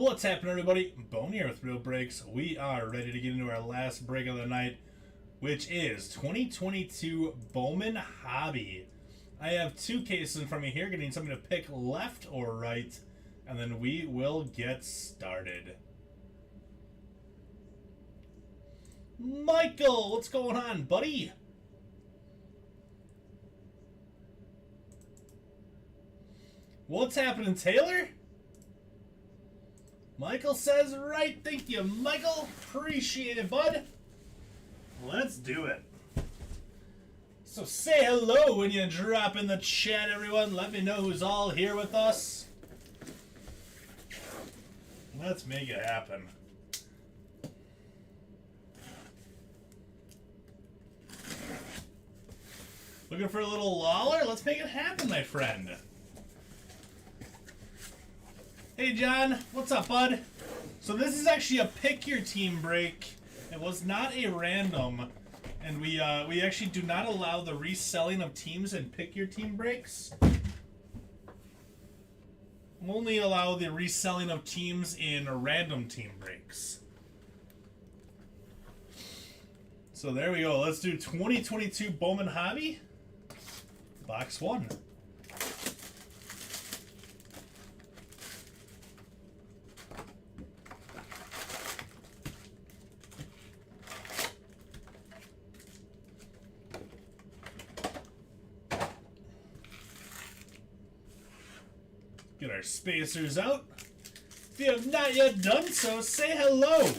What's happening, everybody? Bone here with Real Breaks. We are ready to get into our last break of the night, which is 2022 Bowman Hobby. I have two cases in front of me here, getting something to pick left or right, and then we will get started. Michael, what's going on, buddy? What's happening, Taylor? Michael says right. Thank you, Michael. Appreciate it, bud. Let's do it. So say hello when you drop in the chat, everyone. Let me know who's all here with us. Let's make it happen. Looking for a little Lawler? Let's make it happen, my friend. Hey John, what's up, bud? So this is actually a pick your team break. It was not a random, and we actually do not allow the reselling of teams in pick your team breaks. We only allow the reselling of teams in random team breaks. So there we go. Let's do 2022 Bowman Hobby, box 1. Get our spacers out. If you have not yet done so, say hello.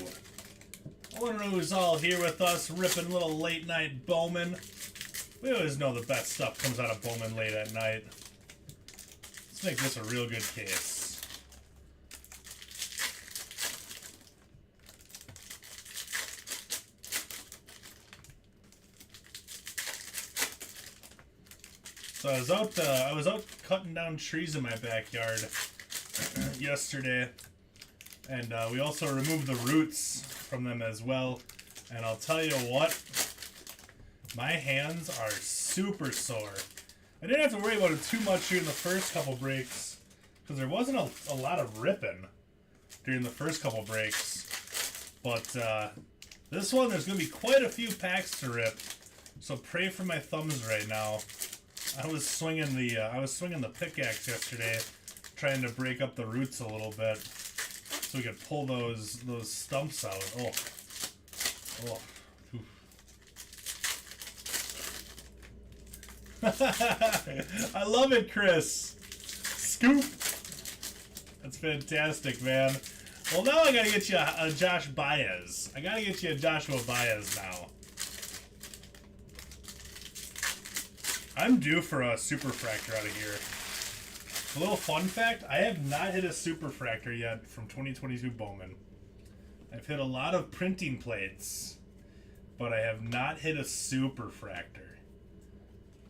I want to know who's all here with us, ripping a little late night Bowman. We always know the best stuff comes out of Bowman late at night. Let's make this a real good case. So I was out cutting down trees in my backyard yesterday, and we also removed the roots from them as well. And I'll tell you what, my hands are super sore. I didn't have to worry about it too much during the first couple breaks because there wasn't a lot of ripping during the first couple breaks. But this one, there's going to be quite a few packs to rip, so pray for my thumbs right now. I was swinging the pickaxe yesterday, trying to break up the roots a little bit, so we could pull those stumps out. Oh. I love it, Chris. Scoop. That's fantastic, man. Well, now I gotta get you a Josh Baez. I gotta get you a Joshua Baez now. I'm due for a superfractor out of here. A little fun fact, I have not hit a superfractor yet from 2022 Bowman. I've hit a lot of printing plates, but I have not hit a superfractor.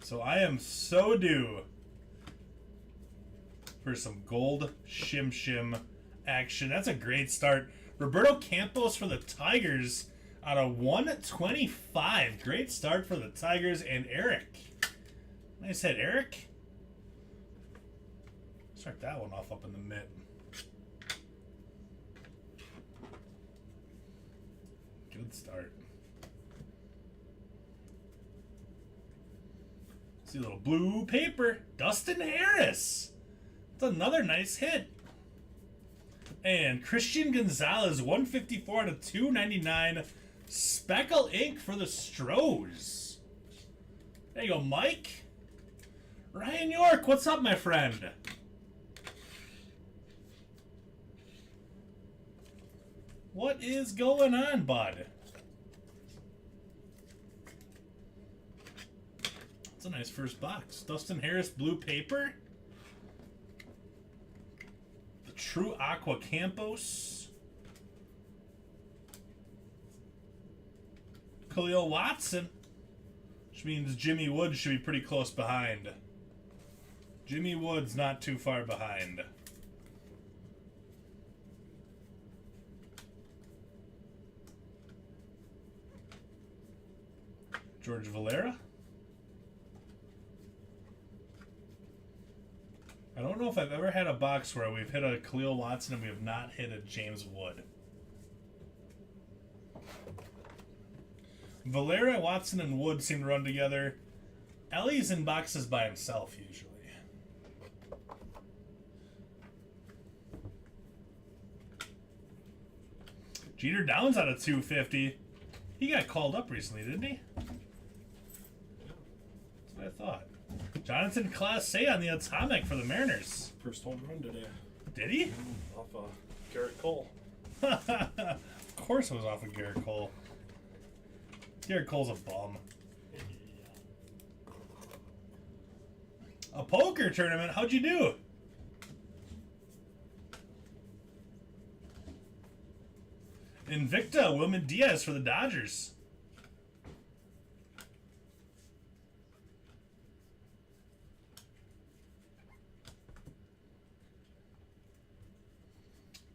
So I am so due for some gold shim action. That's a great start. Roberto Campos for the Tigers out of 125. Great start for the Tigers and Eric. Nice hit, Eric. Start that one off up in the mitt. Good start. See a little blue paper. Dustin Harris. That's another nice hit. And Christian Gonzalez, 154 out of 299. Speckle ink for the Stros. There you go, Mike. Ryan York, what's up, my friend? What is going on, bud? That's a nice first box. Dustin Harris, blue paper. The True Aqua Campos. Khalil Watson. Which means Jimmy Woods should be pretty close behind. Jimmy Woods not too far behind. George Valera. I don't know if I've ever had a box where we've hit a Khalil Watson and we have not hit a James Wood. Valera, Watson, and Wood seem to run together. Ellie's in boxes by himself, usually. Jeter Downs out of 250. He got called up recently, didn't he? That's what I thought. Jonathan Class A on the atomic for the Mariners. First home run today. Did he? Off Garrett Cole. Of course it was off of Garrett Cole. Garrett Cole's a bum. A poker tournament? How'd you do? Invicta, Wilman Diaz for the Dodgers.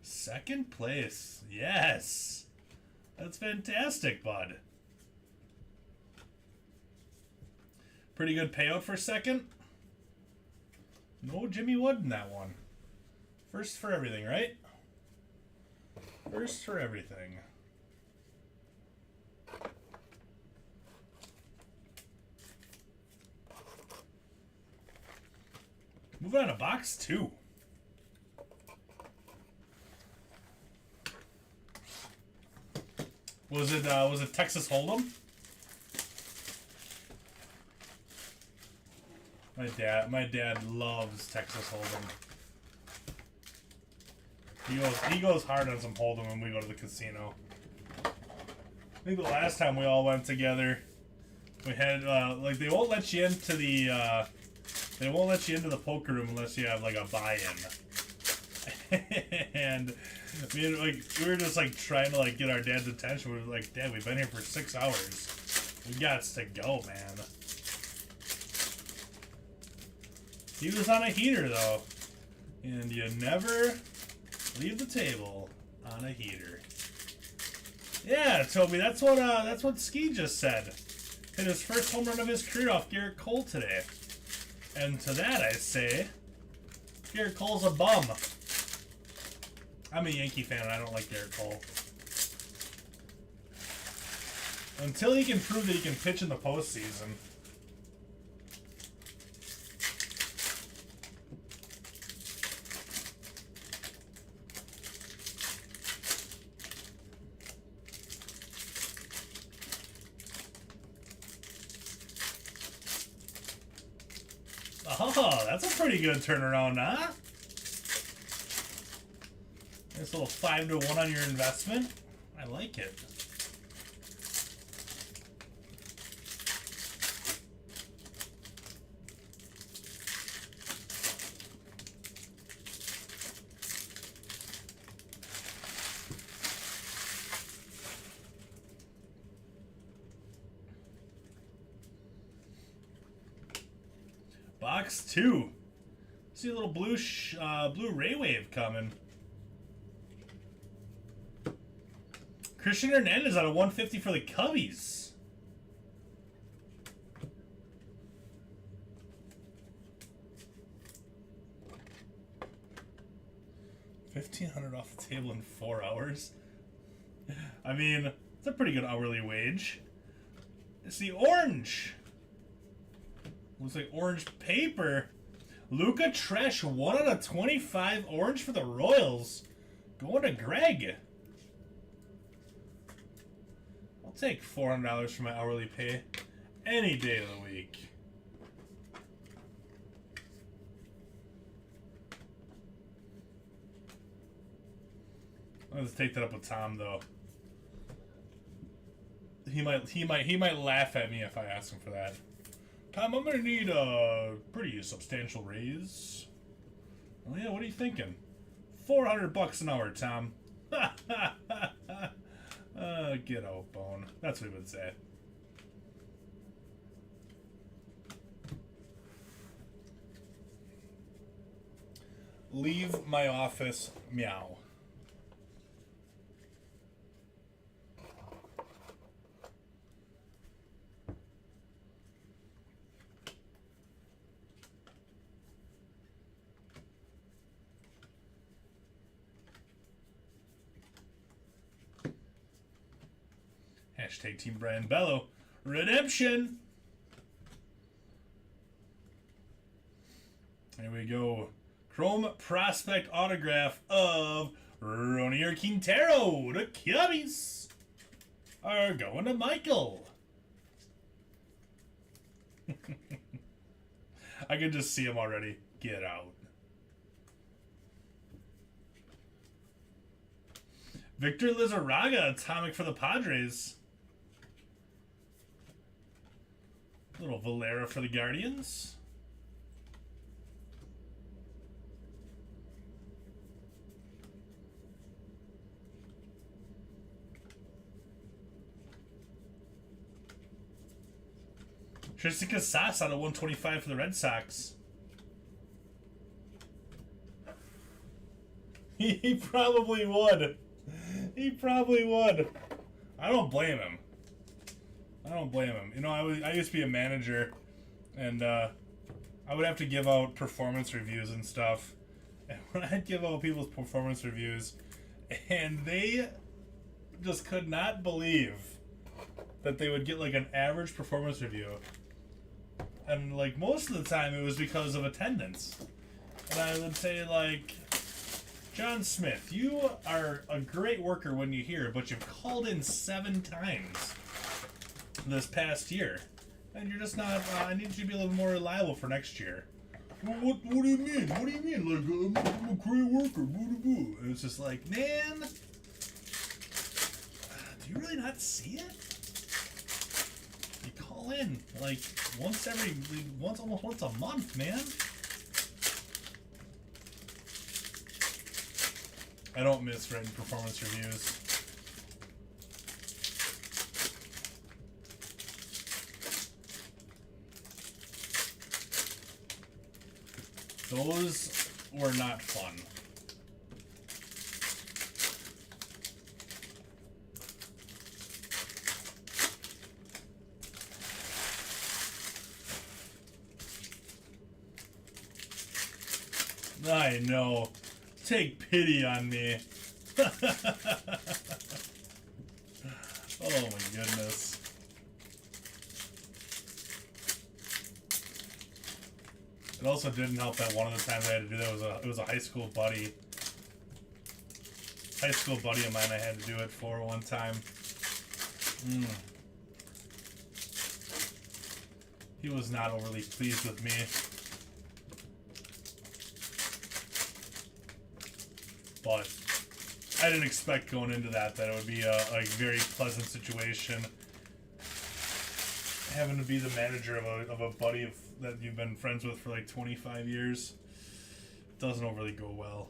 Second place. Yes. That's fantastic, bud. Pretty good payout for second. No Jimmy Wood in that one. First for everything, right? First for everything. Moving on to box 2. Was it Texas Hold'em? My dad loves Texas Hold'em. He goes hard on some Hold'em when we go to the casino. I think the last time we all went together, we had like they won't let you into the poker room unless you have like a buy-in. And we were just like trying to like get our dad's attention. We were like, Dad, we've been here for 6 hours. We got to go, man. He was on a heater though, and you never leave the table on a heater. Yeah, Toby, that's what Ski just said. Hit his first home run of his career off Garrett Cole today. And to that I say, Garrett Cole's a bum. I'm a Yankee fan and I don't like Garrett Cole. Until he can prove that he can pitch in the postseason. Oh, that's a pretty good turnaround, huh? Nice little 5-to-1 on your investment. I like it. Box 2. See a little blue Ray Wave coming. Christian Hernandez out of 150 for the Cubbies. $1,500 off the table in 4 hours. I mean, it's a pretty good hourly wage. It's the orange. Looks like orange paper. Luca Tresh, 1 out of 25 orange for the Royals. Going to Greg. I'll take $400 for my hourly pay any day of the week. I'll just take that up with Tom though. He might laugh at me if I ask him for that. Tom, I'm gonna need a pretty substantial raise. Oh yeah, what are you thinking? $400 an hour, Tom. Get out, Bone. That's what he would say. Leave my office, meow. Hashtag Team Brian Bello. Redemption. Here we go. Chrome Prospect autograph of Ronier Quintero. The Cubbies are going to Michael. I can just see him already. Get out. Victor Lizarraga, atomic for the Padres. Little Valera for the Guardians. Tristan Casas out of 125 for the Red Sox. He probably would. He probably would. I don't blame him. I don't blame him. You know, I used to be a manager, and I would have to give out performance reviews and stuff. And when I'd give out people's performance reviews, and they just could not believe that they would get like an average performance review. And like most of the time it was because of attendance. And I would say like, John Smith, you are a great worker when you're here, but you've called in 7 times this past year. And you're just not, I need you to be a little more reliable for next year. Well, what do you mean? What do you mean? Like, I'm a great worker. Boo, boo, boo. And it's just like, man, do you really not see it? You call in like almost once a month, man. I don't miss written performance reviews. Those were not fun. I know. Take pity on me. Oh my goodness. It also didn't help that one of the times I had to do that was a high school buddy. High school buddy of mine I had to do it for one time. He was not overly pleased with me. But I didn't expect going into that it would be a very pleasant situation. Having to be the manager of a buddy that you've been friends with for like 25 years doesn't overly go well.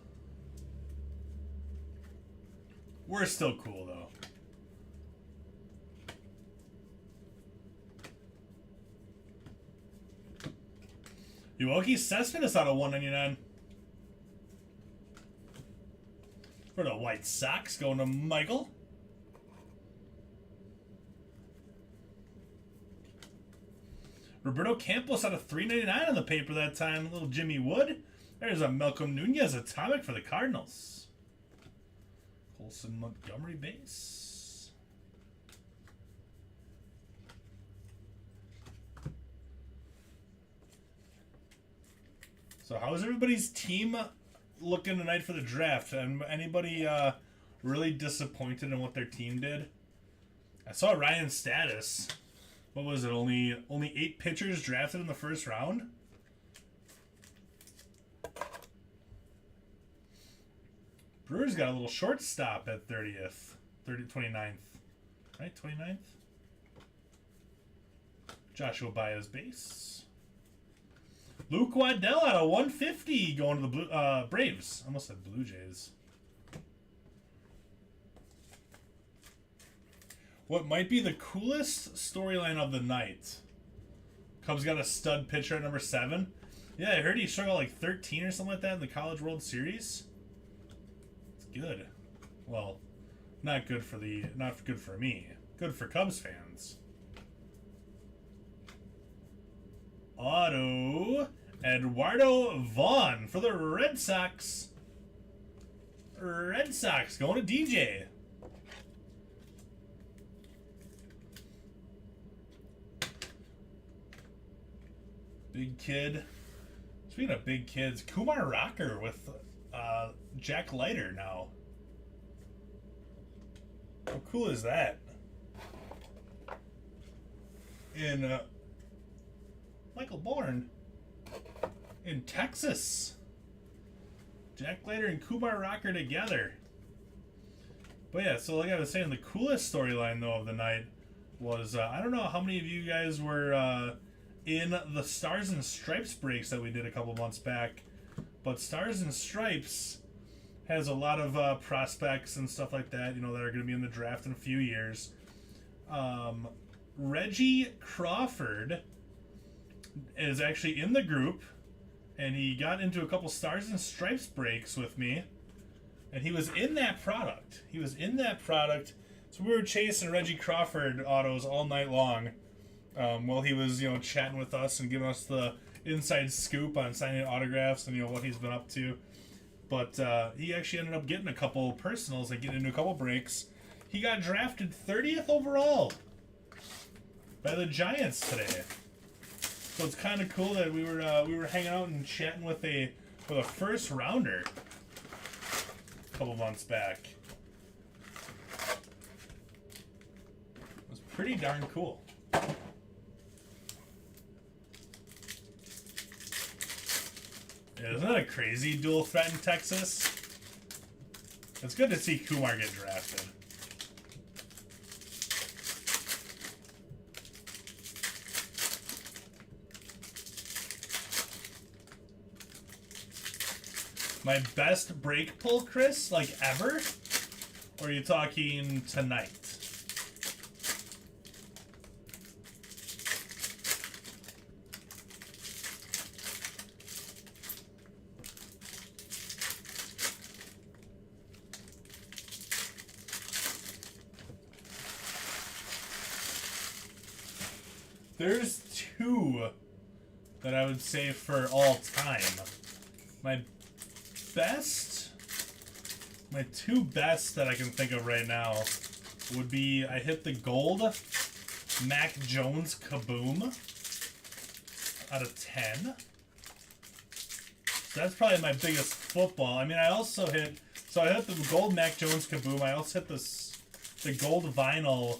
We're still cool though. Yogi Cespedes out of 199. For the White Sox, going to Michael. Roberto Campos out of 399 on the paper that time. Little Jimmy Wood. There's a Malcolm Nunez atomic for the Cardinals. Colson Montgomery base. So how is everybody's team looking tonight for the draft? And anybody really disappointed in what their team did? I saw Ryan's status. What was it? Only 8 pitchers drafted in the first round? Brewers got a little shortstop at 29th. Right? 29th? Joshua Baez base. Luke Waddell out of 150 going to the Braves. I almost said Blue Jays. What might be the coolest storyline of the night? Cubs got a stud pitcher at number 7. Yeah, I heard he struck out like 13 or something like that in the College World Series. It's good. Well, not good for me. Good for Cubs fans. Auto Eduardo Vaughn for the Red Sox. Red Sox going to DJ. Big kid. Speaking of big kids, Kumar Rocker with Jack Leiter now. How cool is that? In Michael Bourne in Texas. Jack Leiter and Kumar Rocker together. But yeah, so like I was saying, the coolest storyline though of the night was I don't know how many of you guys were in the Stars and Stripes breaks that we did a couple months back, but Stars and Stripes has a lot of prospects and stuff like that, you know, that are going to be in the draft in a few years. Reggie Crawford is actually in the group, and he got into a couple Stars and Stripes breaks with me, and he was in that product. So we were chasing Reggie Crawford autos all night long while he was, you know, chatting with us and giving us the inside scoop on signing autographs and, you know, what he's been up to. But he actually ended up getting a couple personals and getting into a couple breaks. He got drafted 30th overall by the Giants today. So it's kind of cool that we were hanging out and chatting with a first rounder a couple months back. It was pretty darn cool. Yeah, isn't that a crazy dual threat in Texas? It's good to see Kumar get drafted. My best break pull, Chris, like ever? Or are you talking tonight? There's two that I would say for all time. My two best that I can think of right now would be I hit the gold Mac Jones Kaboom out of 10. So that's probably my biggest football. I mean, I also hit, so I hit the gold Mac Jones Kaboom. I also hit the gold vinyl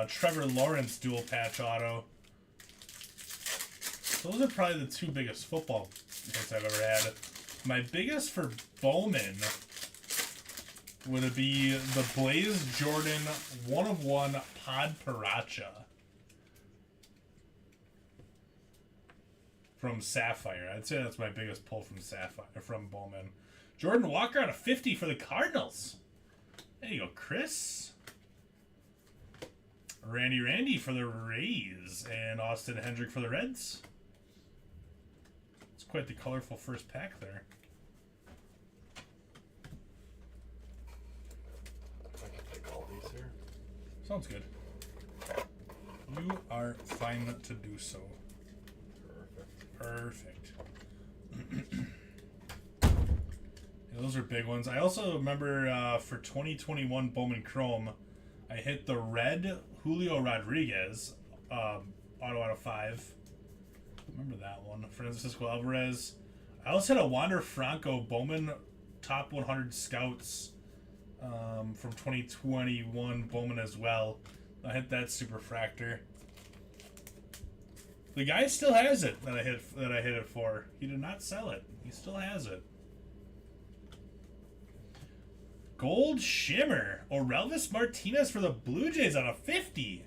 Trevor Lawrence dual patch auto. Those are probably the two biggest football hits I've ever had. My biggest for Bowman would be the Blaze Jordan 1/1 Pod Paracha from Sapphire. I'd say that's my biggest pull from Sapphire, from Bowman. Jordan Walker out of 50 for the Cardinals. There you go, Chris. Randy for the Rays, and Austin Hendrick for the Reds. It's quite the colorful first pack there. I can take all these here. Sounds good. You are fine to do so. Perfect. Yeah, those are big ones. I also remember for 2021 Bowman Chrome, I hit the red Julio Rodriguez auto out of 5. Remember that one. Francisco Alvarez. I also hit a Wander Franco Bowman top 100 scouts from 2021 Bowman as well. I hit that Superfractor. The guy still has it that I hit it for. He did not sell it. He still has it. Gold Shimmer. Orelvis Martinez for the Blue Jays out of 50.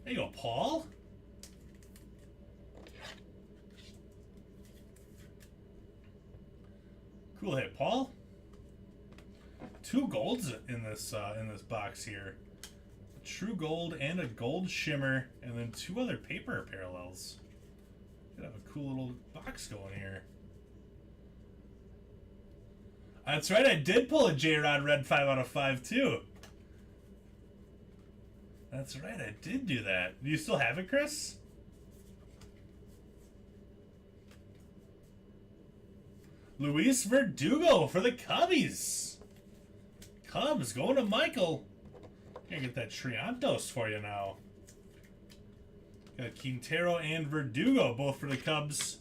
There you go, Paul. Cool hit, Paul. 2 golds in this box here. A true gold and a gold shimmer, and then 2 other paper parallels. Could have a cool little box going here. That's right, I did pull a J-Rod Red 5 out of 5 too. That's right, I did do that. Do you still have it, Chris? Luis Verdugo for the Cubbies. Cubs going to Michael. Gonna get that Triantos for you now. Got Quintero and Verdugo, both for the Cubs.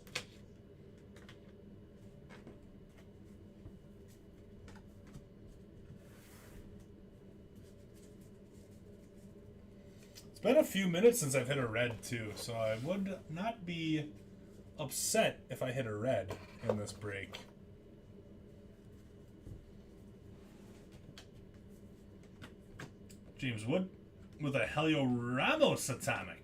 It's been a few minutes since I've hit a red, too, so I would not be upset if I hit a red in this break. James Wood with a Helio Ramos Atomic.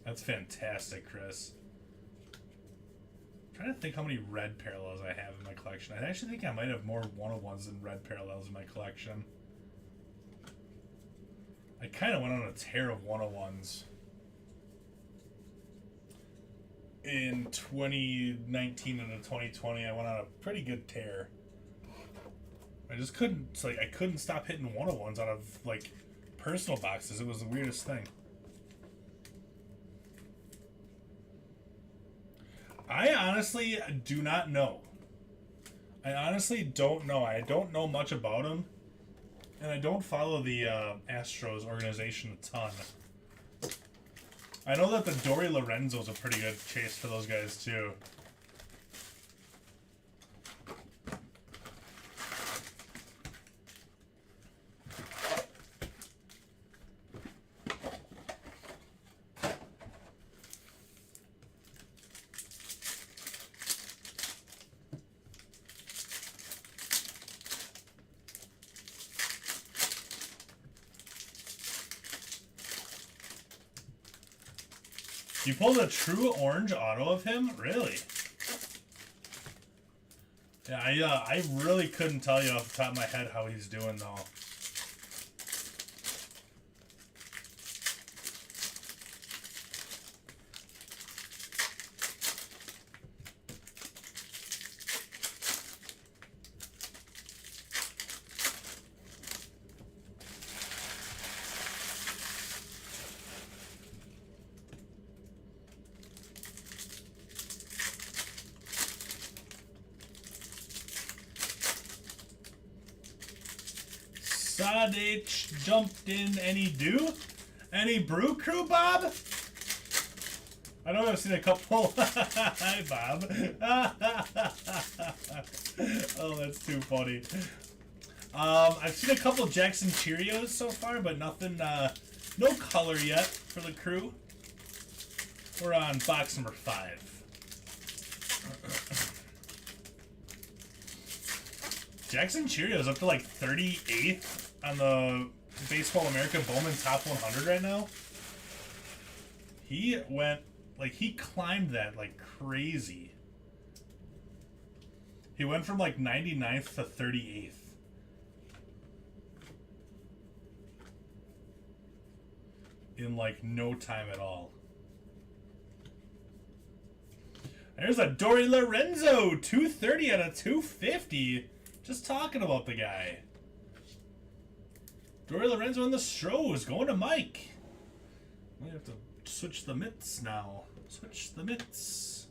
That's fantastic, Chris. I'm trying to think how many red parallels I have in my collection. I actually think I might have more 101s than red parallels in my collection. I kind of went on a tear of 101s in 2019 into 2020. I went on a pretty good tear. I just couldn't, it's like I couldn't stop hitting 101s out of like personal boxes. It was the weirdest thing. I honestly do not know. I honestly don't know. I don't know much about him. And I don't follow the Astros organization a ton. I know that the Dory Lorenzo's a pretty good chase for those guys, too. You pulled a true orange auto of him? Really? Yeah, I really couldn't tell you off the top of my head how he's doing, though. Sadich jumped in. Any do? Any brew crew, Bob? I know I've seen a couple. Hi, Bob. Oh, that's too funny. I've seen a couple Jackson Cheerios so far, but nothing, no color yet for the crew. We're on box number 5. Jackson Cheerios up to like 38th on the Baseball America Bowman Top 100 right now. He went, like, he climbed that like crazy. He went from like 99th to 38th. In like no time at all. There's a Dory Lorenzo, 230 out of 250. Just talking about the guy. Dory Lorenzo in the Stros, going to Mike. We have to switch the mitts now. Switch the mitts.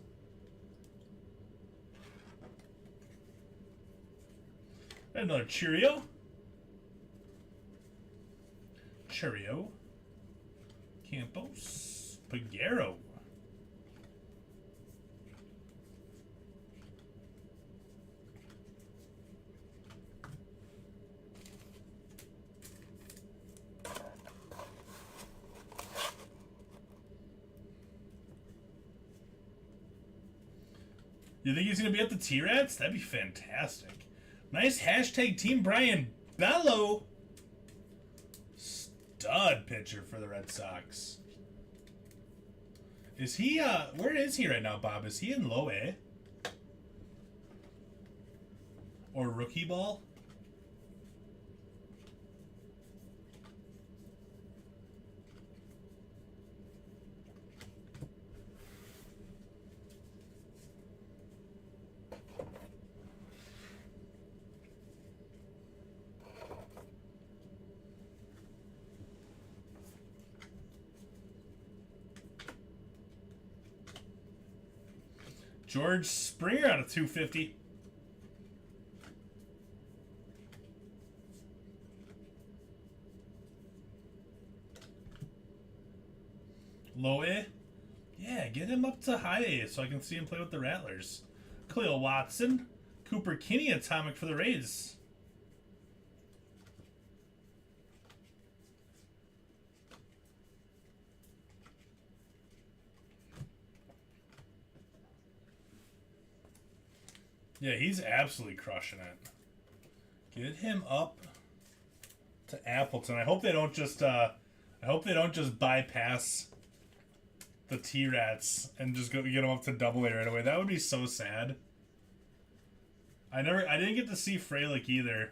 And another Cheerio. Cheerio. Campos. Peguero. You think he's going to be at the T-Rats? That'd be fantastic. Nice hashtag Team Brian Bello. Stud pitcher for the Red Sox. Is he, where is he right now, Bob? Is he in low A? Or rookie ball? George Springer out of 250. Low A? Yeah, get him up to high A so I can see him play with the Rattlers. Cleo Watson. Cooper Kinney atomic for the Rays. Yeah, he's absolutely crushing it. Get him up to Appleton. I hope they don't just bypass the T-Rats and just go get him up to Double A right away. That would be so sad. I didn't get to see Frelick either,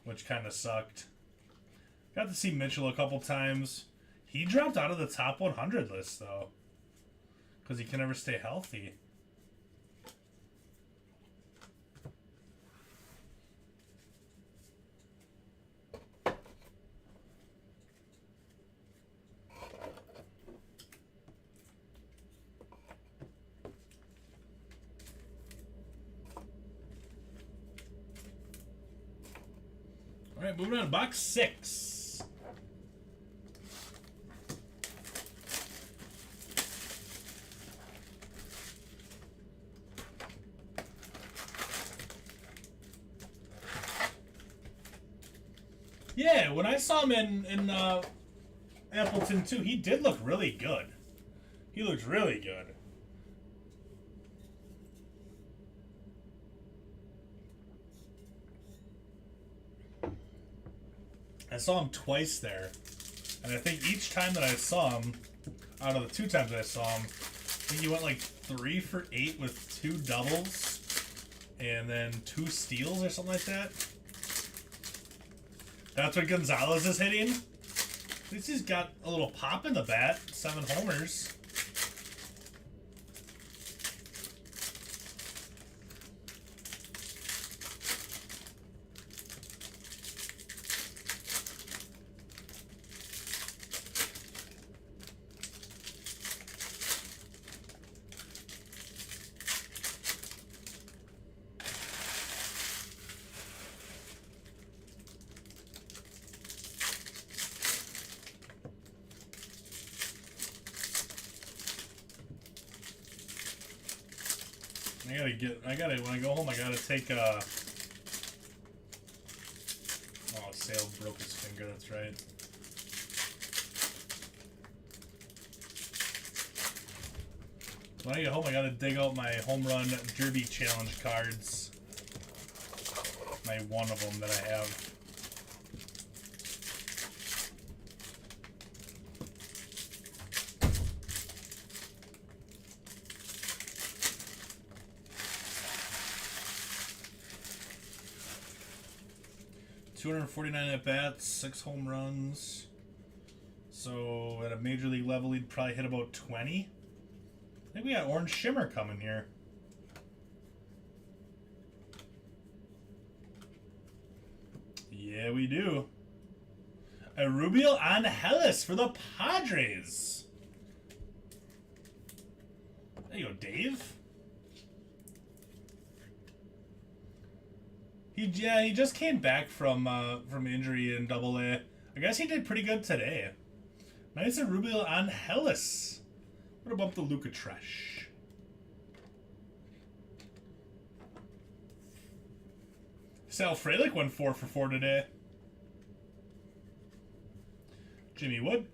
which kind of sucked. Got to see Mitchell a couple times. He dropped out of the top 100 list though, because he can never stay healthy. Alright, moving on to box 6. Yeah, when I saw him in Appleton 2, he did look really good. He looked really good. I saw him twice there, and I think each time that I saw him, out of the 2 times I saw him, I think he went like 3 for 8 with 2 doubles, and then 2 steals or something like that. That's what Gonzalez is hitting. At least he's got a little pop in the bat. 7 homers. When I go home, I gotta take oh, Sale broke his finger, that's right. When I get home, I gotta dig out my home run derby challenge cards. My one of them that I have. .249 at bats, 6 home runs. So at a major league level, he'd probably hit about 20. I think we got Orange Shimmer coming here. Yeah, we do. A Rubiel Angeles for the Padres. There you go, Dave. He just came back from injury in Double A. I guess he did pretty good today. Nice and Rubiel Angeles. What about the Luca Tresh? Sal Frelick went 4 for 4 today. Jimmy Wood.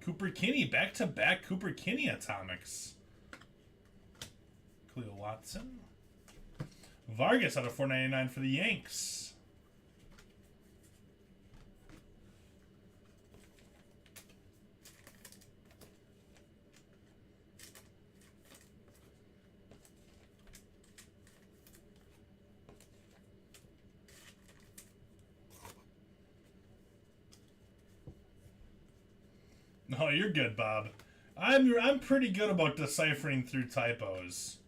Cooper Kinney, back-to-back Cooper Kinney atomics. Cleo Watson. Vargas out of 499 for the Yanks. No, you're good, Bob. I'm pretty good about deciphering through typos.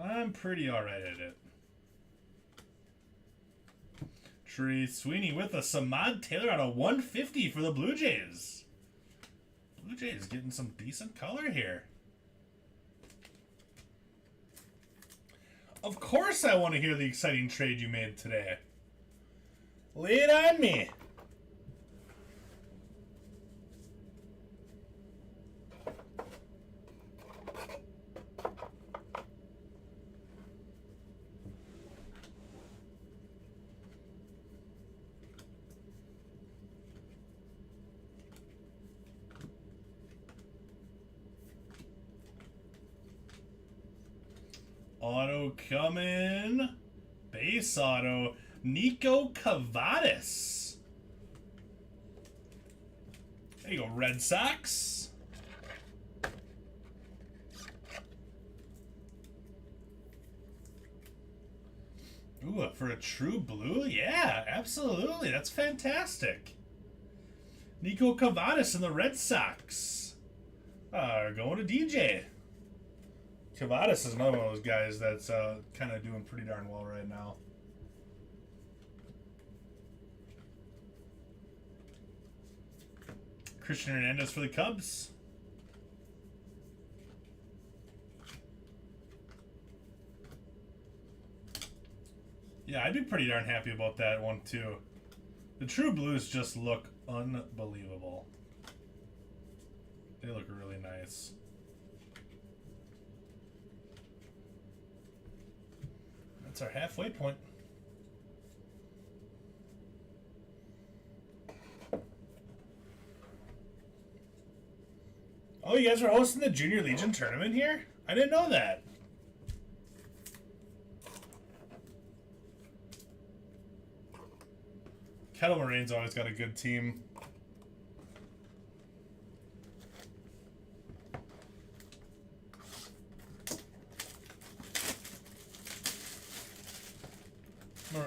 I'm pretty alright at it. Tree Sweeney with a Samad Taylor out of 150 for the Blue Jays. Blue Jays getting some decent color here. Of course I want to hear the exciting trade you made today. Lay it on me. Auto coming. Base auto. Nico Cavadas. There you go, Red Sox. Ooh, for a true blue? Yeah, absolutely. That's fantastic. Nico Cavadas and the Red Sox are going to DJ. Cavadas is another one of those guys that's kind of doing pretty darn well right now. Christian Hernandez for the Cubs. Yeah, I'd be pretty darn happy about that one too. The True Blues just look unbelievable. They look really nice. That's our halfway point. Oh, you guys are hosting the Junior Legion tournament here? I didn't know that. Kettle Moraine's always got a good team.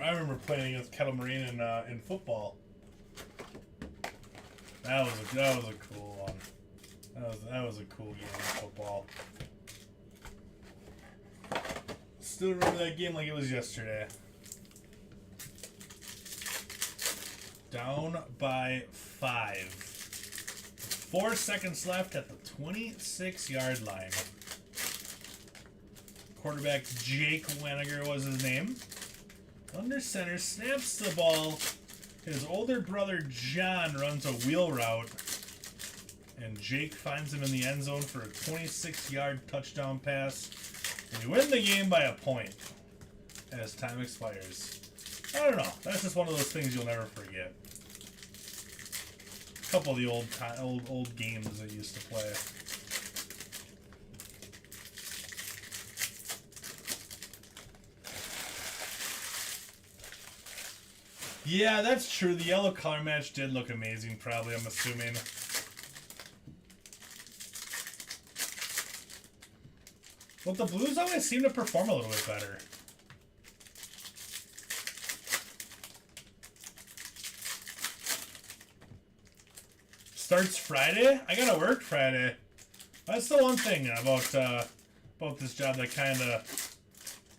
I remember playing against Kettle Moraine in football. That was a cool one. That was a cool game of football. Still remember that game like it was yesterday. Down by 5. 4 seconds left at the 26-yard line. Quarterback Jake Weniger was his name. Under center, snaps the ball. His older brother John runs a wheel route. And Jake finds him in the end zone for a 26-yard touchdown pass. And we win the game by a point as time expires. I don't know. That's just one of those things you'll never forget. A couple of the old games that used to play. Yeah, that's true. The yellow color match did look amazing, probably, I'm assuming. Well, the Blues always seem to perform a little bit better. Starts Friday? I gotta work Friday. That's the one thing about this job that kind of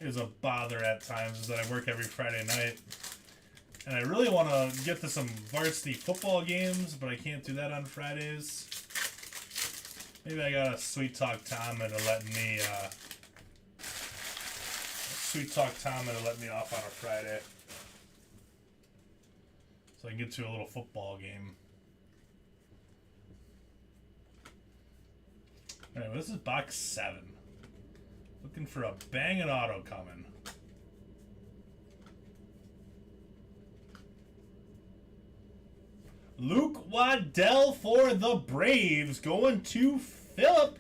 is a bother at times, is that I work every Friday night. And I really want to get to some varsity football games, but I can't do that on Fridays. Maybe I gotta sweet talk Tom into letting me off on a Friday, so I can get to a little football game. All right, well, this is box 7. Looking for a banging auto coming. Luke Waddell for the Braves, going to Philip.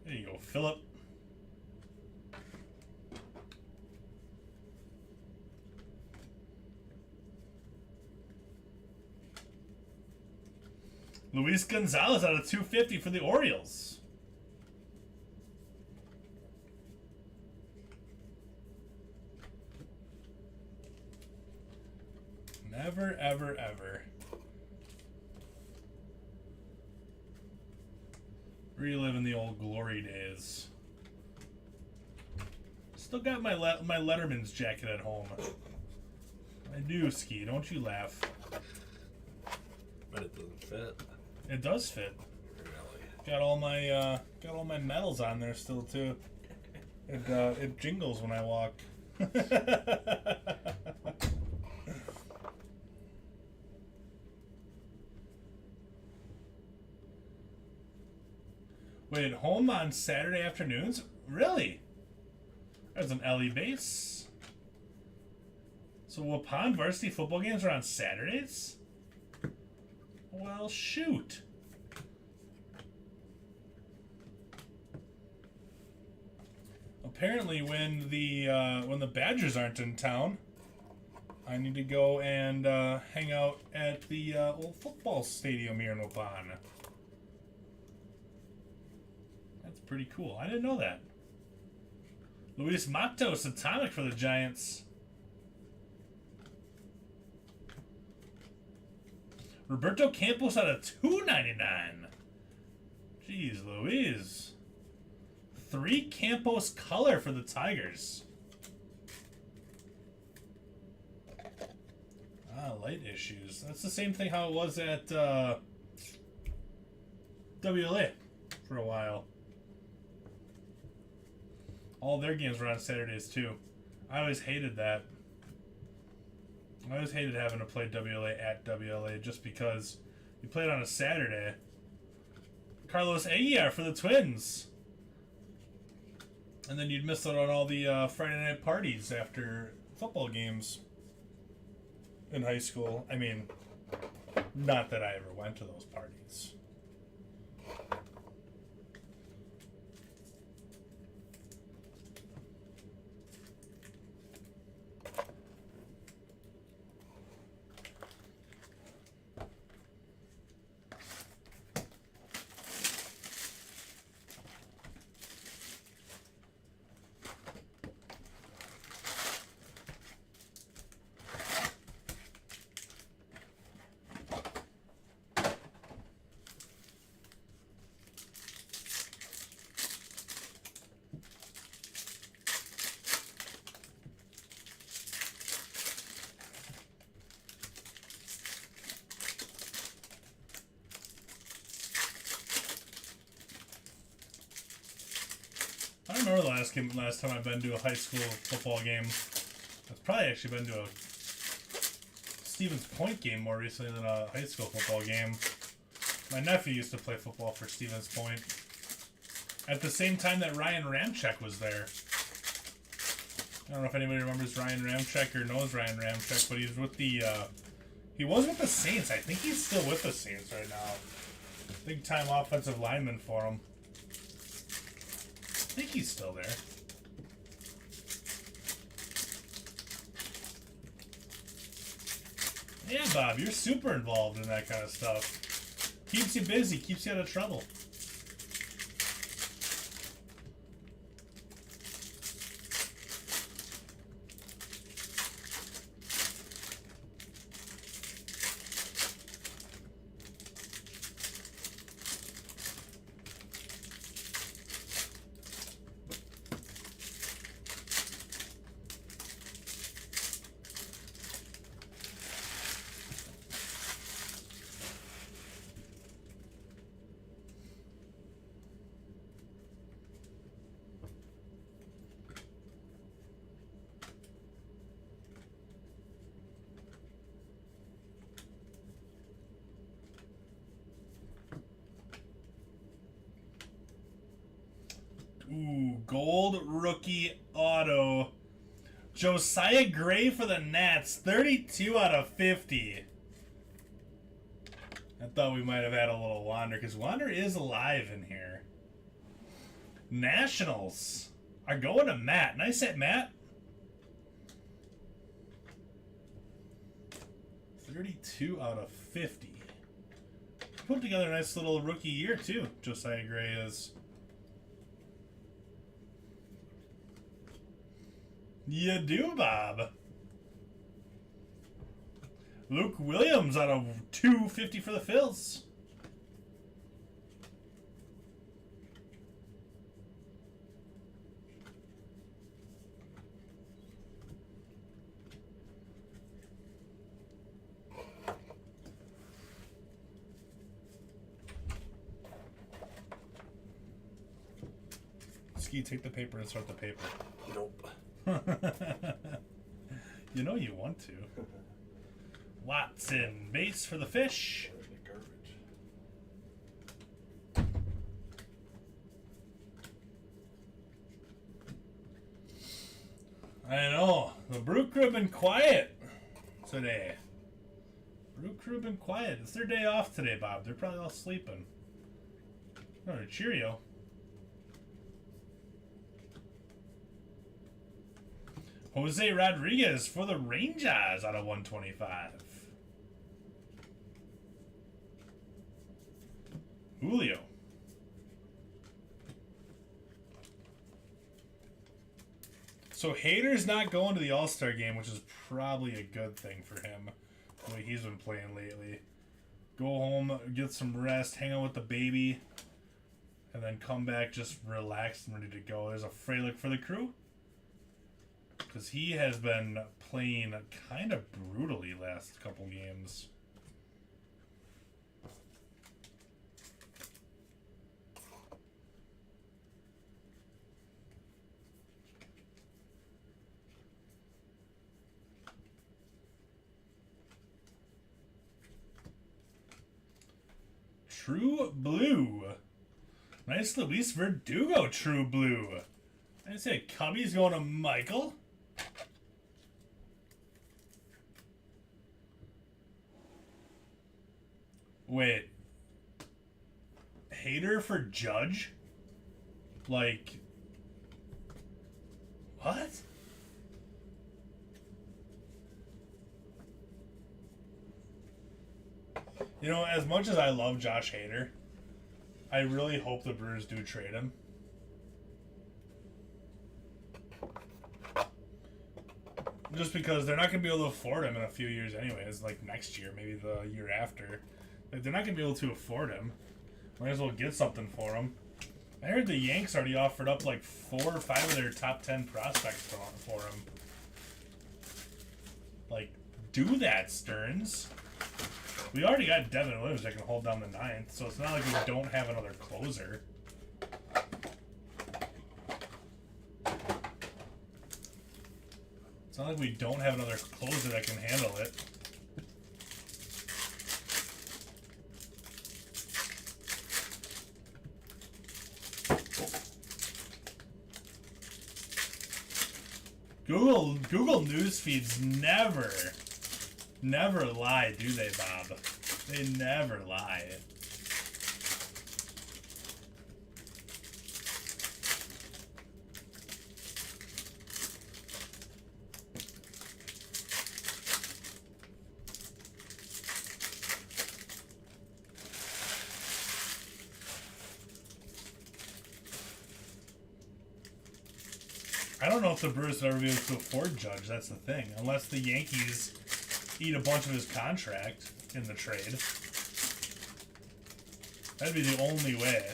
There you go, Philip. Luis Gonzalez out of 250 for the Orioles. Never, ever, ever reliving the old glory days. Still got my Letterman's jacket at home. I do, Ski. Don't you laugh. But it doesn't fit. It does fit. Really? Got all my medals on there still too. It jingles when I walk. Wait, at home on Saturday afternoons? Really? There's an LE base. So Waupun varsity football games are on Saturdays? Well, shoot. Apparently, when the Badgers aren't in town, I need to go and hang out at the old football stadium here in Waupun. That's pretty cool. I didn't know that. Luis Matos, atomic for the Giants. Roberto Campos out of $2.99. Jeez Louise. 3 Campos color for the Tigers. Ah, light issues. That's the same thing how it was at WLA for a while. All their games were on Saturdays too. I always hated that. I always hated having to play WLA at WLA just because you played on a Saturday. Carlos Aguiar for the Twins. And then you'd miss out on all the Friday night parties after football games in high school. I mean, not that I ever went to those parties. I don't remember the last time I've been to a high school football game. I've probably actually been to a Stevens Point game more recently than a high school football game. My nephew used to play football for Stevens Point at the same time that Ryan Ramczyk was there. I don't know if anybody remembers Ryan Ramczyk or knows Ryan Ramczyk, but he's with the he was with the Saints. I think he's still with the Saints right now. Big time offensive lineman for him. I think he's still there. Yeah, Bob, you're super involved in that kind of stuff. Keeps you busy, keeps you out of trouble. Ooh, gold rookie auto. Josiah Gray for the Nats, 32 out of 50. I thought we might have had a little Wander, because Wander is alive in here. Nationals are going to Matt. Nice hit, Matt. 32 out of 50. Put together a nice little rookie year, too, Josiah Gray is. You do, Bob. Luke Williams out of 250 for the Phils. Ski, take the paper and sort the paper. Nope. You know you want to. Watson, base for the fish. Garbage. I know. The brew crew been quiet today. Brew crew been quiet. It's their day off today, Bob. They're probably all sleeping. Oh, cheerio. Jose Rodriguez for the Rangers out of 125. Julio. So Hader's not going to the All-Star game, which is probably a good thing for him, the way he's been playing lately. Go home, get some rest, hang out with the baby, and then come back just relaxed and ready to go. There's a Frelick for the crew. Because he has been playing kind of brutally last couple games. True Blue. Nice Luis Verdugo True Blue. I say Cubby's going to Michael. Wait. Hater for Judge? Like... What? You know, as much as I love Josh Hader, I really hope the Brewers do trade him. Just because they're not going to be able to afford him in a few years anyways, like next year, maybe the year after. Like, they're not going to be able to afford him. Might as well get something for him. I heard the Yanks already offered up like 4 or 5 of their top 10 prospects for him. Like, do that, Stearns. We already got Devin Williams that can hold down the 9th, so it's not like we don't have another closer. It's not like we don't have another closer that can handle it. Google news feeds never lie, do they, Bob? They never lie. I don't know if the Brewers will ever be able to afford Judge, that's the thing. Unless the Yankees eat a bunch of his contract in the trade. That'd be the only way.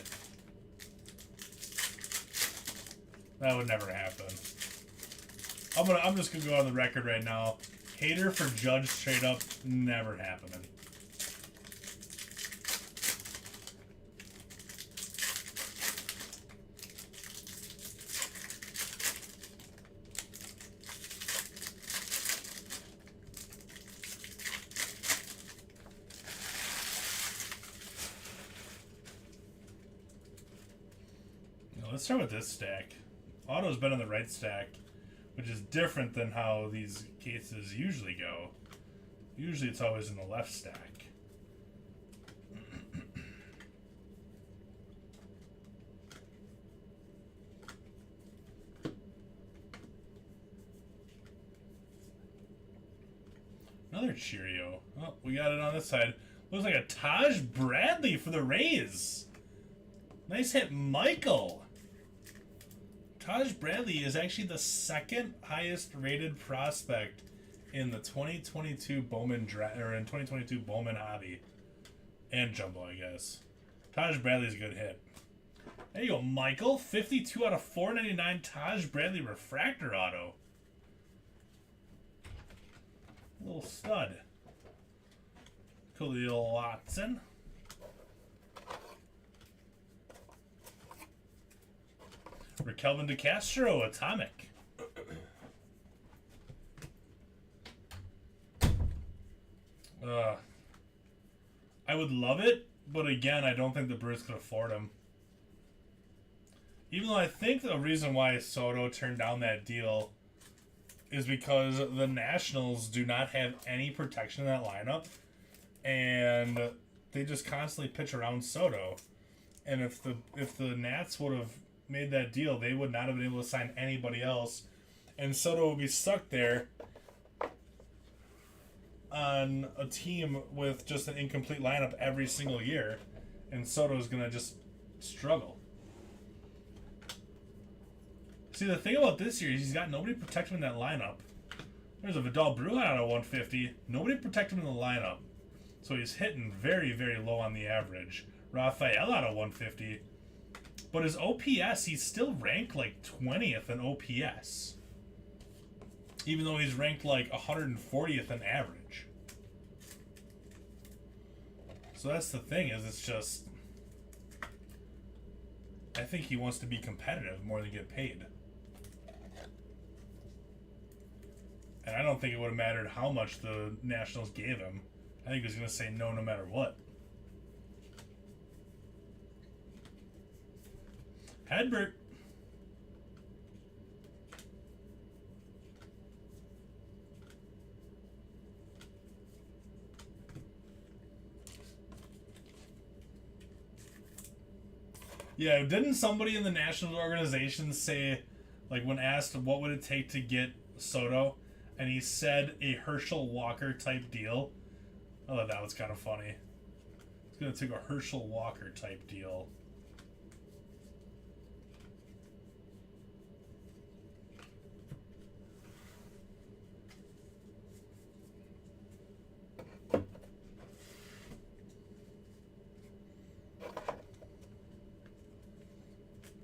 That would never happen. I'm just gonna go on the record right now. Hater for Judge straight up, never happening. Let's start with this stack. Auto's been in the right stack, which is different than how these cases usually go. Usually it's always in the left stack. Another Cheerio. Oh, we got it on this side. Looks like a Taj Bradley for the Rays. Nice hit, Michael. Taj Bradley is actually the second highest rated prospect in the 2022 Bowman or in 2022 Bowman hobby and jumbo, I guess. Taj Bradley's a good hit. There you go, Michael. 52 out of 499 Taj Bradley refractor auto. Little stud. Khalil Watson. For Kelvin DeCastro, Atomic. I would love it, but again, I don't think the Brewers could afford him. Even though I think the reason why Soto turned down that deal is because the Nationals do not have any protection in that lineup, and they just constantly pitch around Soto. And if the Nats would have made that deal, they would not have been able to sign anybody else, and Soto would be stuck there on a team with just an incomplete lineup every single year, and Soto's gonna just struggle. See, the thing about this year is he's got nobody to protect him in that lineup. There's a Vidal Brujan out of 150. Nobody to protect him in the lineup. So he's hitting very, very low on the average. Rafael out of 150. But his OPS, he's still ranked like 20th in OPS. Even though he's ranked like 140th in average. So that's the thing, is it's just... I think he wants to be competitive more than get paid. And I don't think it would have mattered how much the Nationals gave him. I think he was going to say no matter what. Hedbert. Yeah, didn't somebody in the Nationals organization say, like, when asked what would it take to get Soto, and he said a Herschel Walker type deal? I thought that was kind of funny. It's going to take a Herschel Walker type deal.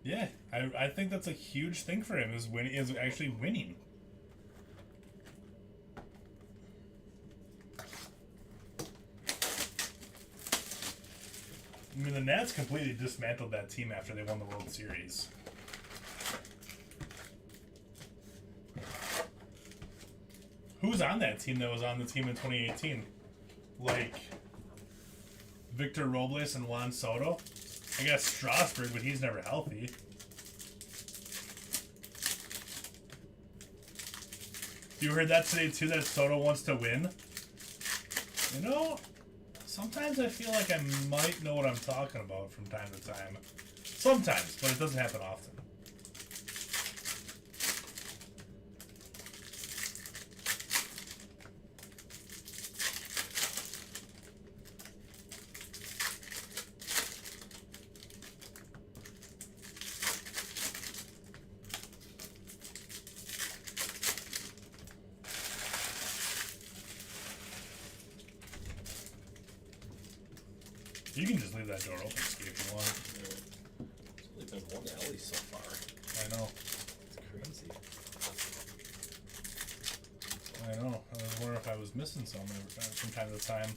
Yeah, I think that's a huge thing for him, is actually winning. I mean, the Nats completely dismantled that team after they won the World Series. Who's on that team that was on the team in 2018? Like, Victor Robles and Juan Soto? I guess Strasburg, but he's never healthy. You heard that today, too, that Soto wants to win? You know, sometimes I feel like I might know what I'm talking about from time to time. Sometimes, but it doesn't happen often. You can just leave that door open, Steve, if you want. There's only been one alley so far. I know. It's crazy. I know. I was wondering if I was missing something from time to time.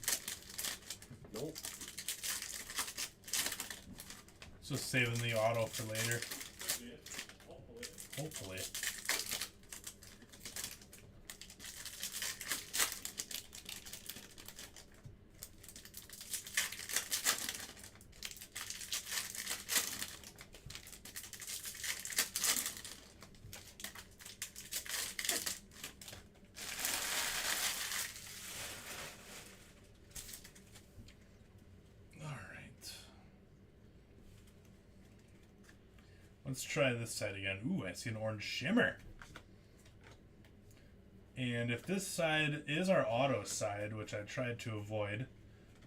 Nope. Just saving the auto for later. Hopefully. Hopefully. Let's try this side again. Ooh, I see an orange shimmer. And if this side is our auto side, which I tried to avoid,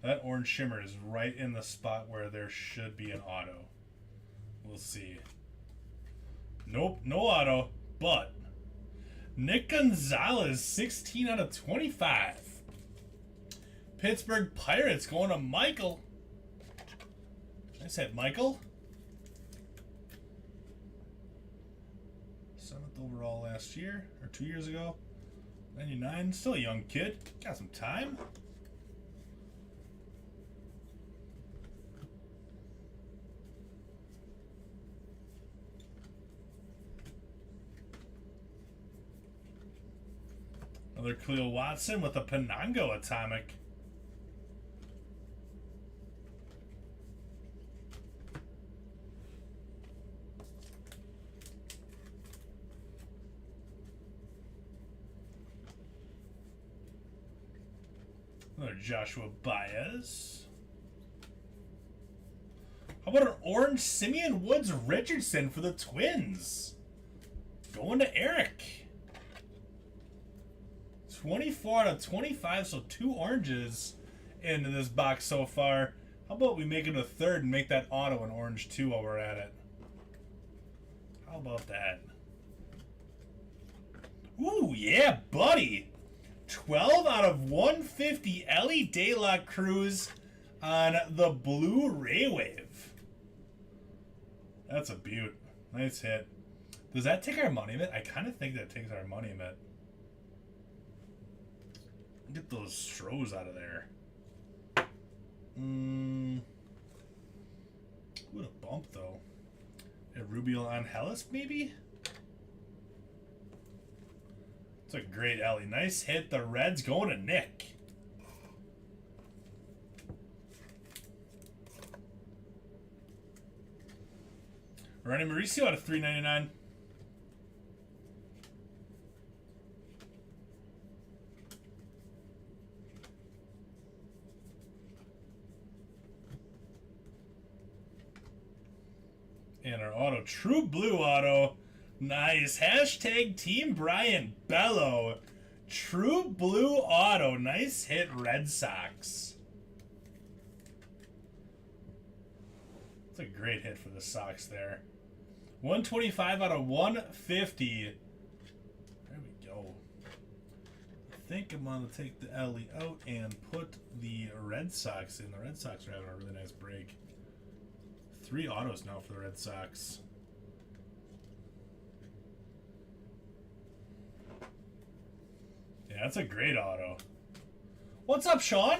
that orange shimmer is right in the spot where there should be an auto. We'll see. Nope, no auto, but Nick Gonzalez, 16 out of 25. Pittsburgh Pirates going to Michael. I said Michael. 7th overall last year, or 2 years ago. 99, still a young kid. Got some time. Another Cleo Watson with a Penango Atomic. Another Joshua Baez. How about an orange Simeon Woods Richardson for the Twins? Going to Eric. 24 out of 25, so 2 oranges into this box so far. How about we make it a third and make that auto an orange too while we're at it? How about that? Ooh, yeah, buddy. 12 out of 150, Ellie De La Cruz on the blue Ray Wave. That's a beaut. Nice hit. Does that take our money mitt? I kind of think that takes our money mitt. Get those Stros out of there. What a bump, though. A Rubio Angeles, maybe? It's a great alley. Nice hit. The Reds going to Nick. Ronnie Mauricio out of $3.99. And our auto, True Blue auto. Nice. Hashtag Team Brian Bello. True Blue auto. Nice hit, Red Sox. It's a great hit for the Sox there. 125 out of 150. There we go. I think I'm going to take the alley out and put the Red Sox in. The Red Sox are having a really nice break. 3 autos now for the Red Sox. Yeah, that's a great auto. What's up, Sean?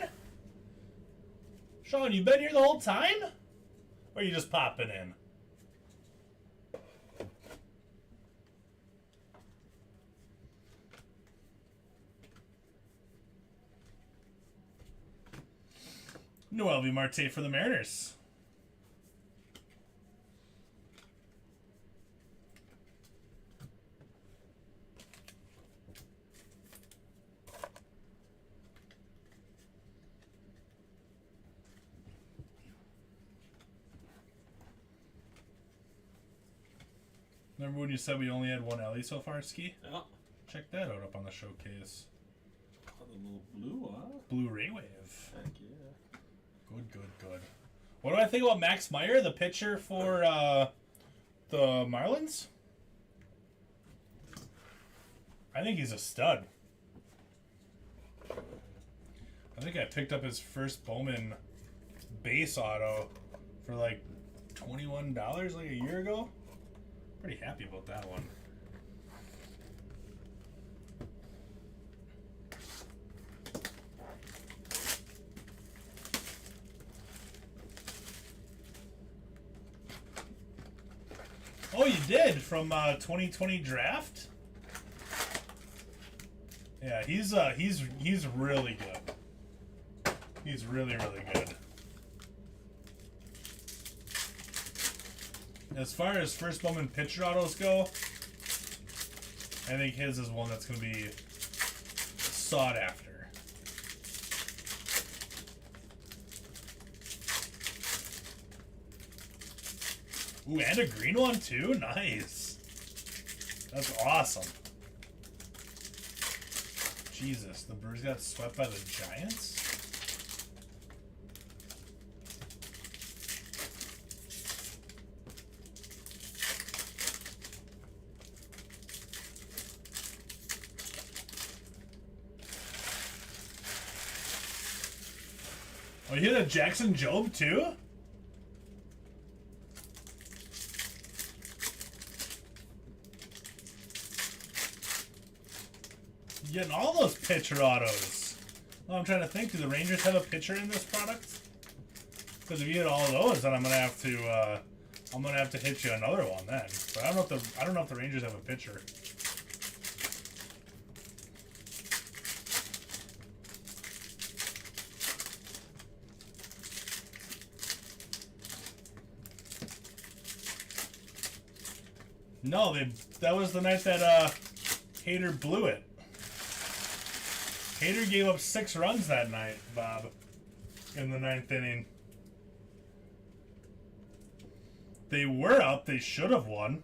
Sean, you been here the whole time? Or are you just popping in? Noel V. Marte for the Mariners. Remember when you said we only had one Ellie so far, Ski? Yeah. Check that out up on the showcase. Oh, the little blue, huh? Blue Ray Wave. Heck yeah. Good, good, good. What do I think about Max Meyer, the pitcher for the Marlins? I think he's a stud. I think I picked up his first Bowman base auto for like $21 like a year ago. Pretty happy about that one. Oh, you did from 2020 draft? Yeah, he's really good. He's really, really good. As far as first Bowman pitcher autos go, I think his is one that's going to be sought after. Ooh, and a green one too? Nice. That's awesome. Jesus, the Brewers got swept by the Giants? Oh, you hit a Jackson Job too? You're getting all those pitcher autos. Well, I'm trying to think. Do the Rangers have a pitcher in this product? Because if you hit all of those, then I'm gonna have to hit you another one then. But I don't know if the Rangers have a pitcher. No, that was the night that Hader blew it. Hader gave up 6 runs that night, Bob, in the 9th inning. They were up. They should have won.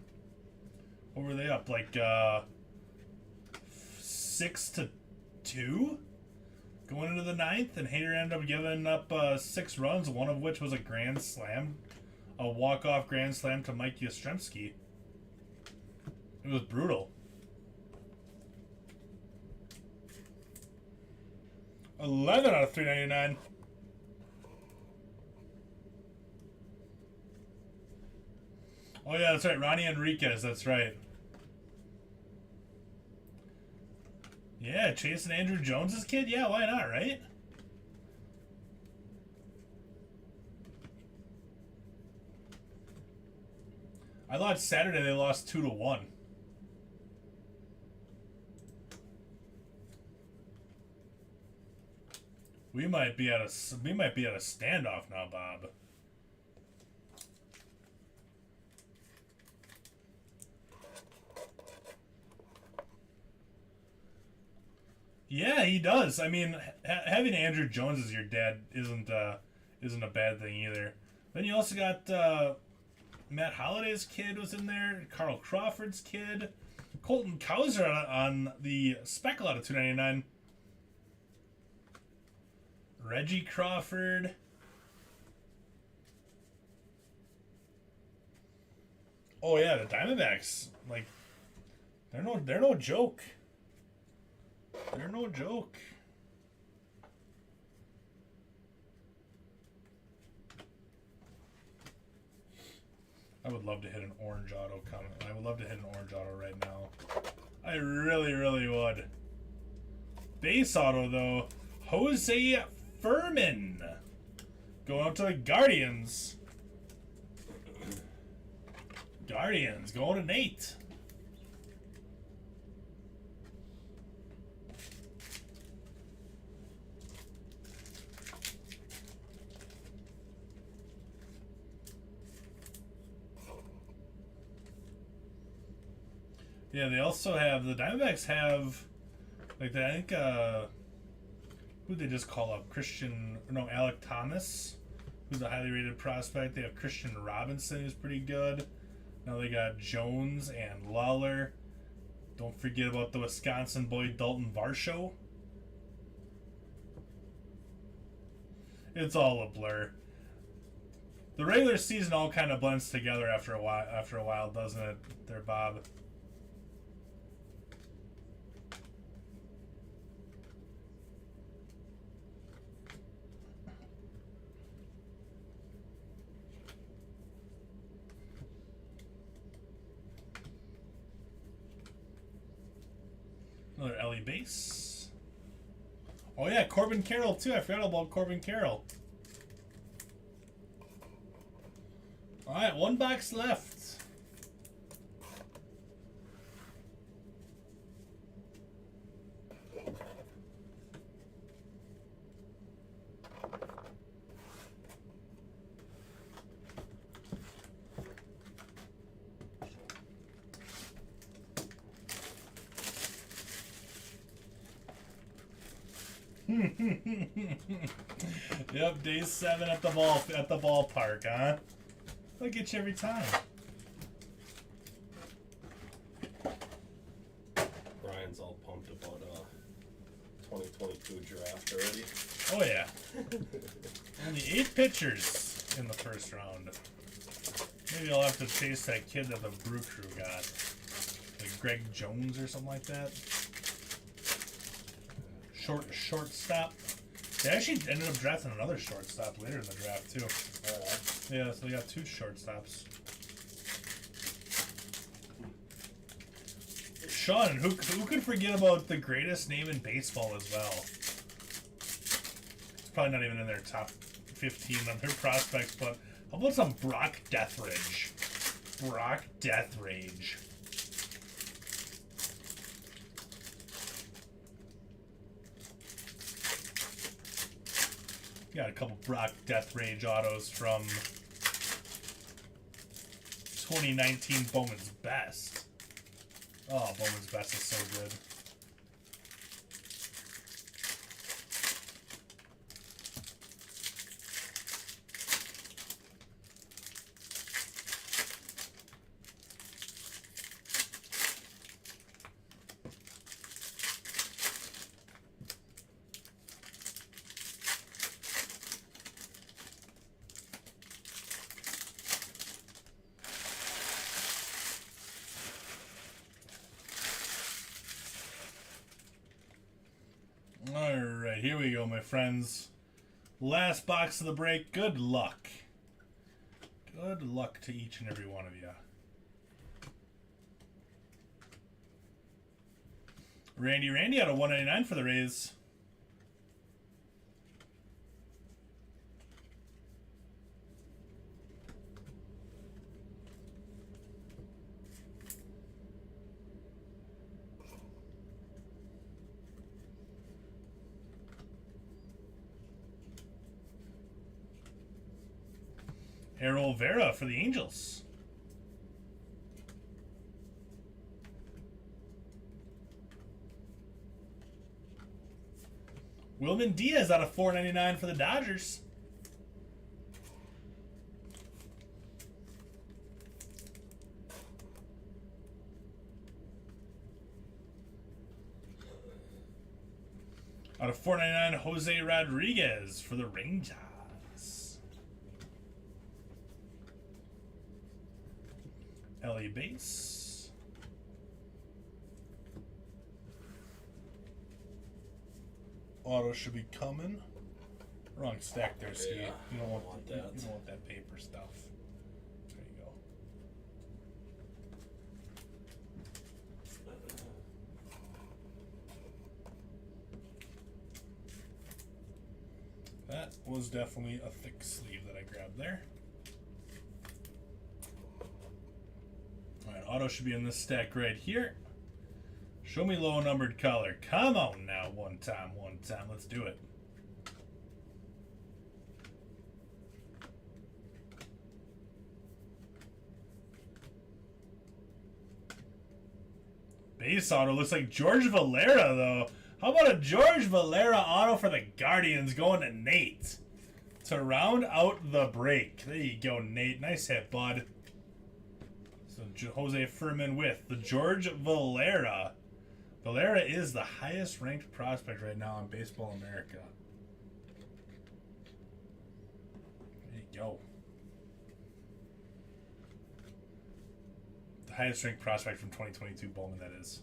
What were they up? Like 6-2 going into the 9th, and Hader ended up giving up 6 runs, one of which was a grand slam, a walk-off grand slam to Mike Yastrzemski. It was brutal. 11 out of 399. Oh yeah, that's right. Ronnie Enriquez, that's right. Yeah, chasing Andrew Jones's kid? Yeah, why not, right? I thought Saturday they lost 2-1. We might be at a standoff now, Bob. Yeah, he does. I mean, having Andrew Jones as your dad isn't a bad thing either. Then you also got Matt Holliday's kid was in there. Carl Crawford's kid. Colton Cowser on the speckle out of 299. Reggie Crawford. Oh yeah, the Diamondbacks, like, they're no joke. They're no joke. I would love to hit an orange auto comment. I would love to hit an orange auto right now. I really, really would. Base auto though, Jose Furman going up to the Guardians. Guardians going to Nate. Yeah, they also have, the Diamondbacks have, like, I think, who'd they just call up? Alec Thomas, who's a highly rated prospect. They have Christian Robinson, who's pretty good. Now they got Jones and Lawler. Don't forget about the Wisconsin boy, Dalton Varsho. It's all a blur. The regular season all kind of blends together after a while, doesn't it, there, Bob? Another Ellie base. Oh yeah, Corbin Carroll too. I forgot about Corbin Carroll. Alright, 1 box left. Yep, day 7 at the ballpark, huh? I'll get you every time. Brian's all pumped about 2022 draft already. Oh yeah. Only 8 pitchers in the first round. Maybe I'll have to chase that kid that the Brew Crew got. Like Greg Jones or something like that. Shortstop. They actually ended up drafting another shortstop later in the draft too. Yeah, so they got 2 shortstops. Sean, who could forget about the greatest name in baseball as well? It's probably not even in their top 15 of their prospects, but how about some Brock Deatherage? Brock Deatherage. Got a couple Brock Deathrage autos from 2019 Bowman's Best. Oh, Bowman's Best is so good. Alright, here we go, my friends. Last box of the break. Good luck. Good luck to each and every one of you. Randy out of 199 for the Rays. Errol Vera for the Angels. Wilman Diaz out of 499 for the Dodgers. Out of 499, Jose Rodriguez for the Rangers. LA base. Auto should be coming. Wrong stack there, Steve. Yeah, you don't want that. You don't want that paper stuff. There you go. That was definitely a thick sleeve that I grabbed there. Alright, auto should be in this stack right here. Show me low numbered color. Come on now, one time. Let's do it. Base auto looks like George Valera, though. How about a George Valera auto for the Guardians going to Nate to round out the break? There you go, Nate. Nice hit, bud. So Jose Furman with the George Valera. Valera is the highest ranked prospect right now in Baseball America. There you go. The highest ranked prospect from 2022 Bowman, that is.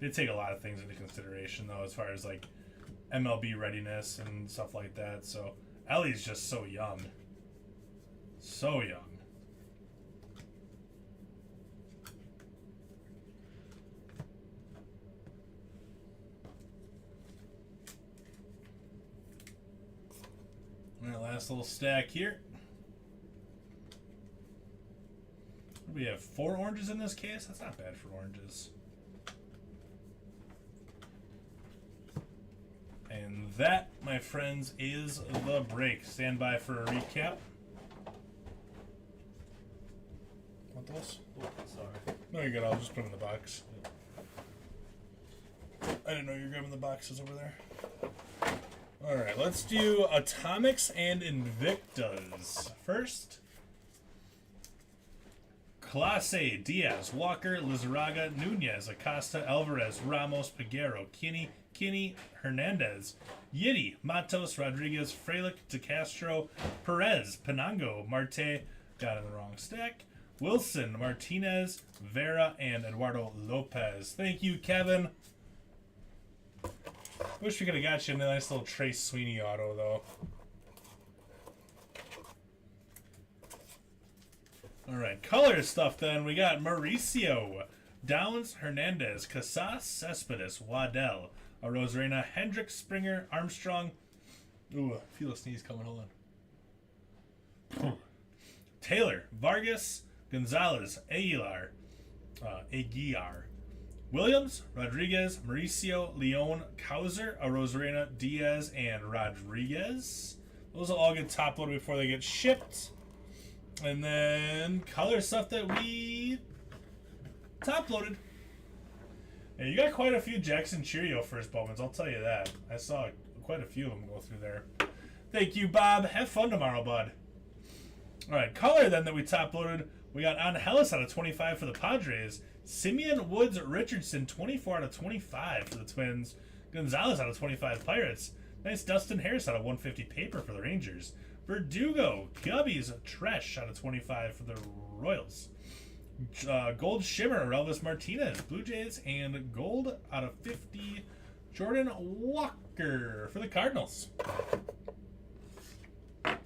They take a lot of things into consideration, though, as far as like MLB readiness and stuff like that. So Ellie's just so young. So young. All right, last little stack here. We have 4 oranges in this case. That's not bad for oranges. And that, my friends, is the break. Stand by for a recap. Want those? Oh, sorry. No, you're good. I'll just put them in the box. I didn't know you were grabbing the boxes over there. Alright, let's do Atomics and Invictas. First, Clase, Diaz, Walker, Lizarraga, Nunez, Acosta, Alvarez, Ramos, Peguero, Kinney, Hernandez, Yiddy, Matos, Rodriguez, Frelick, DeCastro, Perez, Penango, Marte, got in the wrong stack, Wilson, Martinez, Vera, and Eduardo Lopez. Thank you, Kevin. Wish we could have got you a nice little Trace Sweeney auto, though. Alright, color stuff then. We got Mauricio, Downs, Hernandez, Casas, Cespedes, Waddell, Rosarena, Hendricks, Springer, Armstrong. Ooh, I feel a sneeze coming. Hold on. Taylor, Vargas, Gonzalez, Aguilar, Williams, Rodriguez, Mauricio, Leon, Causer, Rosarena, Diaz, and Rodriguez. Those will all get top loaded before they get shipped. And then color stuff that we top loaded. Yeah, you got quite a few Jackson Cheerio first Bowmans, I'll tell you that. I saw quite a few of them go through there. Thank you, Bob. Have fun tomorrow, bud. Alright, color then that we top loaded. We got Angelis out of 25 for the Padres. Simeon Woods Richardson, 24 out of 25 for the Twins. Gonzalez out of 25 Pirates. Nice Dustin Harris out of 150 paper for the Rangers. Verdugo, Cubbies, Tresh out of 25 for the Royals. Gold Shimmer, Elvis Martinez, Blue Jays, and gold out of 50, Jordan Walker for the Cardinals. A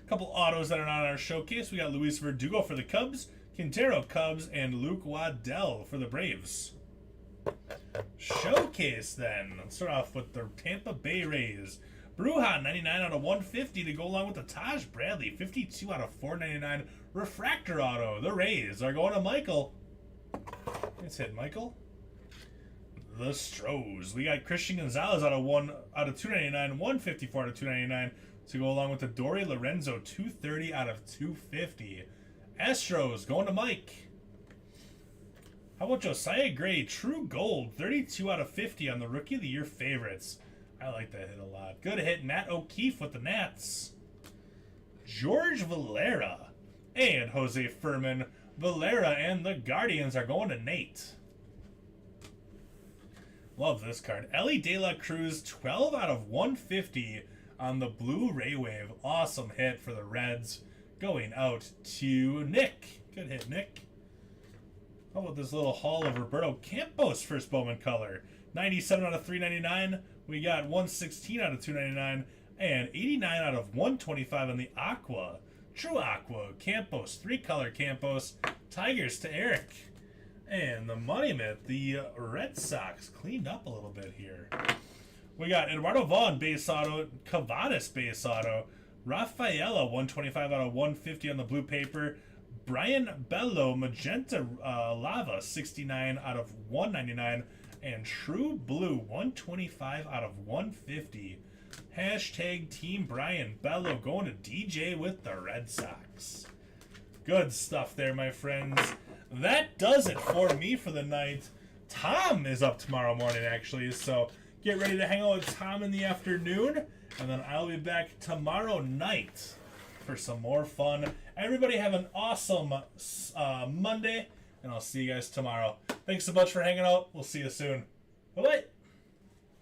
couple autos that are not on our showcase. We got Luis Verdugo for the Cubs, Quintero Cubs, and Luke Waddell for the Braves. Showcase then. Let's start off with the Tampa Bay Rays. Bruja, 99 out of 150 to go along with the Taj Bradley, 52 out of 499 refractor auto. The Rays are going to Michael. Nice hit, Michael. The Stros. We got Christian Gonzalez out of 299, 154 out of 299 to go along with the Dory Lorenzo, 230 out of 250. Astros going to Mike. How about Josiah Gray, True Gold, 32 out of 50 on the Rookie of the Year favorites. I like that hit a lot. Good hit, Nat O'Keefe with the Nats. George Valera and Jose Furman. Valera and the Guardians are going to Nate. Love this card. Ellie De La Cruz, 12 out of 150 on the Blue Ray Wave. Awesome hit for the Reds. Going out to Nick. Good hit, Nick. How about this little haul of Roberto Campos first Bowman color? 97 out of 399. We got 116 out of 299 and 89 out of 125 on the Aqua. True Aqua, Campos, 3-color Campos. Tigers to Eric. And the Money Myth, the Red Sox cleaned up a little bit here. We got Eduardo Vaughn base auto, Cavadas base auto, Rafaela 125 out of 150 on the blue paper. Brian Bello Magenta Lava 69 out of 199. And True Blue, 125 out of 150. Hashtag Team Brian Bello going to DJ with the Red Sox. Good stuff there, my friends. That does it for me for the night. Tom is up tomorrow morning, actually, so get ready to hang out with Tom in the afternoon, and then I'll be back tomorrow night for some more fun. Everybody have an awesome Monday, and I'll see you guys tomorrow. Thanks so much for hanging out. We'll see you soon. Bye-bye.